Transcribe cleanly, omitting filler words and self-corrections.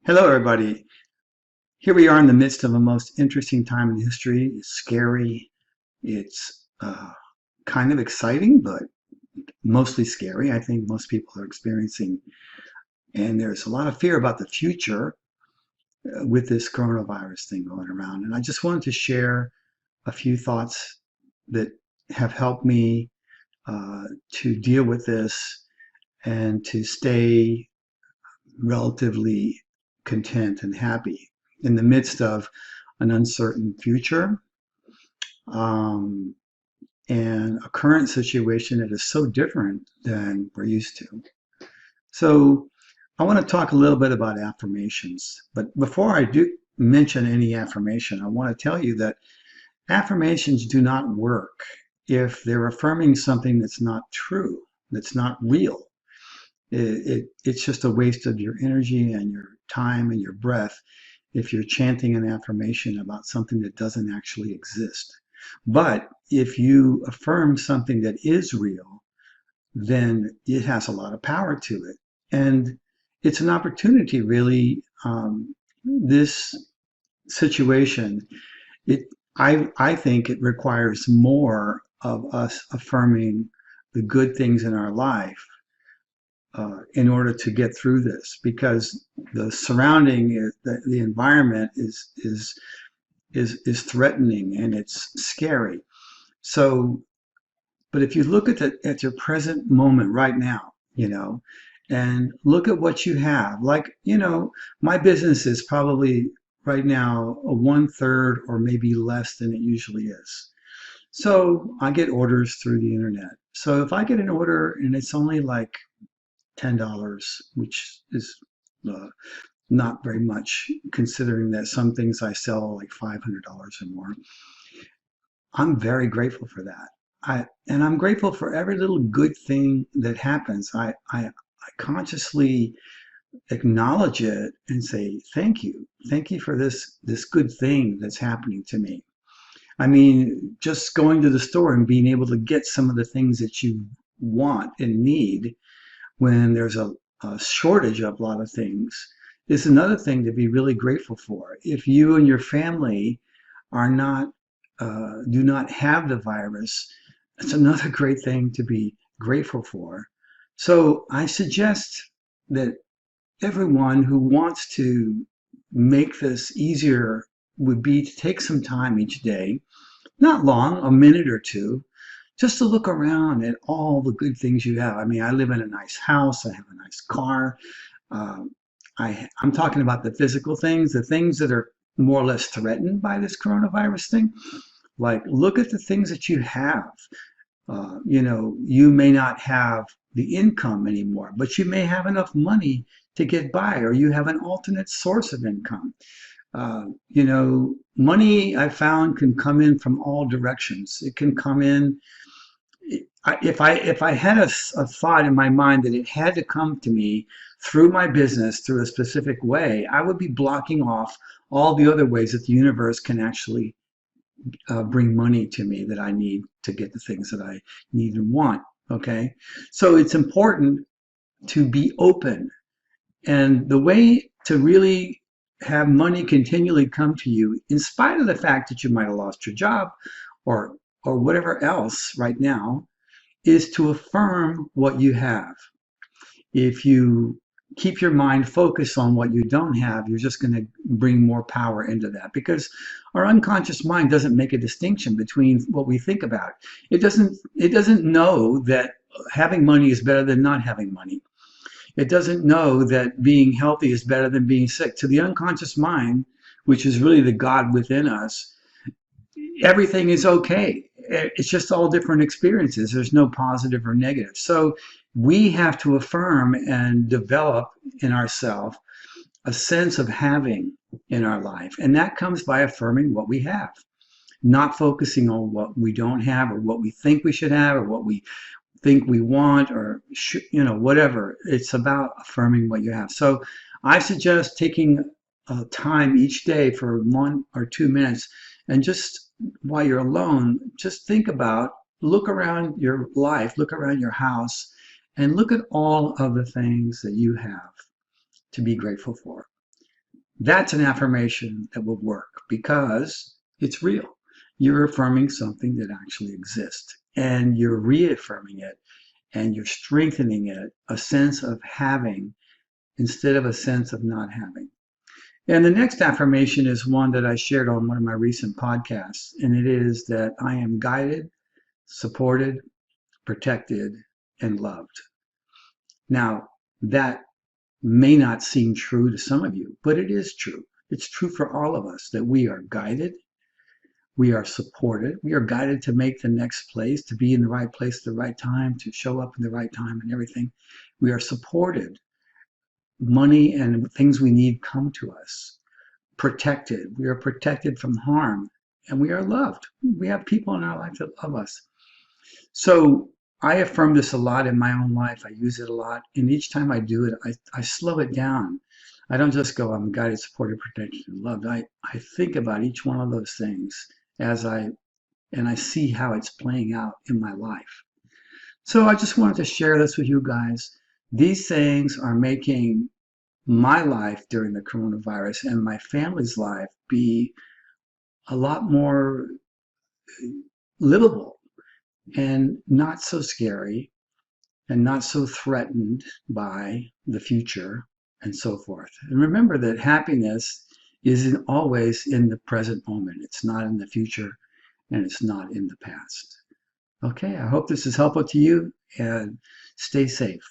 Hello, everybody. Here we are in the midst of a most interesting time in history. It's scary. It's kind of exciting, but mostly scary. I think most people are experiencing. And there's a lot of fear about the future with this coronavirus thing going around. And I just wanted to share a few thoughts that have helped me to deal with this and to stay relatively content and happy in the midst of an uncertain future, um, and a current situation that is so different than we're used to. So I want to talk a little bit about affirmations. But before I do mention any affirmation, I want to tell you that affirmations do not work if they're affirming something that's not true, that's not real. It's just a waste of your energy and your time and your breath if you're chanting an affirmation about something that doesn't actually exist. But if you affirm something that is real, then it has a lot of power to it. And it's an opportunity, really. This situation, it, I think it requires more of us affirming the good things in our life in order to get through this, because the surrounding, the environment is threatening and it's scary. So, but if you look at your present moment right now, and look at what you have, like, my business is probably right now a one third or maybe less than it usually is. So I get orders through the internet. So if I get an order and it's only like $10, which is uh, not very much considering that some things I sell are like $500 or more. I'm very grateful for that. And I'm grateful for every little good thing that happens. I consciously acknowledge it and say thank you for this good thing that's happening to me. I mean, just going to the store and being able to get some of the things that you want and need when there's a shortage of a lot of things is another thing to be really grateful for. If you and your family are not do not have the virus, it's another great thing to be grateful for. So I suggest that everyone who wants to make this easier would be to take some time each day, not long, a minute or two, just to look around at all the good things you have. I mean, I live in a nice house, I have a nice car. Um, I'm talking about the physical things, the things that are more or less threatened by this coronavirus thing. Like, look at the things that you have. You may not have the income anymore, but you may have enough money to get by, or you have an alternate source of income. Money I found can come in from all directions. It can come in. If I had a thought in my mind that it had to come to me through my business through a specific way, I would be blocking off all the other ways that the universe can actually bring money to me that I need to get the things that I need and want. Okay, so it's important to be open, and the way to really have money continually come to you, in spite of the fact that you might have lost your job or whatever else right now, is to affirm what you have. If you keep your mind focused on what you don't have, you're just going to bring more power into that, because our unconscious mind doesn't make a distinction between what we think about. It doesn't know that having money is better than not having money. It doesn't know that being healthy is better than being sick. To the unconscious mind, which is really the God within us, everything is okay. It's just all different experiences. There's no positive or negative. So we have to affirm and develop in ourselves a sense of having in our life. And that comes by affirming what we have, not focusing on what we don't have or what we think we should have or what we think we want, or whatever. It's about affirming what you have. So I suggest taking time each day for 1 or 2 minutes, and just while you're alone, just look around your life, look around your house, and look at all of the things that you have to be grateful for. That's an affirmation that will work because it's real. You're affirming something that actually exists and you're reaffirming it and you're strengthening it, a sense of having instead of a sense of not having. And the next affirmation is one that I shared on one of my recent podcasts, and it is that I am guided, supported, protected, and loved. Now, that may not seem true to some of you, but it is true. It's true for all of us that we are guided, we are supported, we are guided to make the next place, to be in the right place at the right time, to show up in the right time and everything. We are supported. Money and things we need come to us. Protected. We are protected from harm and we are loved. We have people in our life that love us. So I affirm this a lot in my own life. I use it a lot. And each time I do it, I slow it down. I don't just go, I'm guided, supported, protected, and loved. I think about each one of those things and I see how it's playing out in my life. So I just wanted to share this with you guys. These things are making my life during the coronavirus and my family's life be a lot more livable and not so scary and not so threatened by the future and so forth. And remember that happiness isn't always in the present moment. It's not in the future and it's not in the past. Okay, I hope this is helpful to you and stay safe.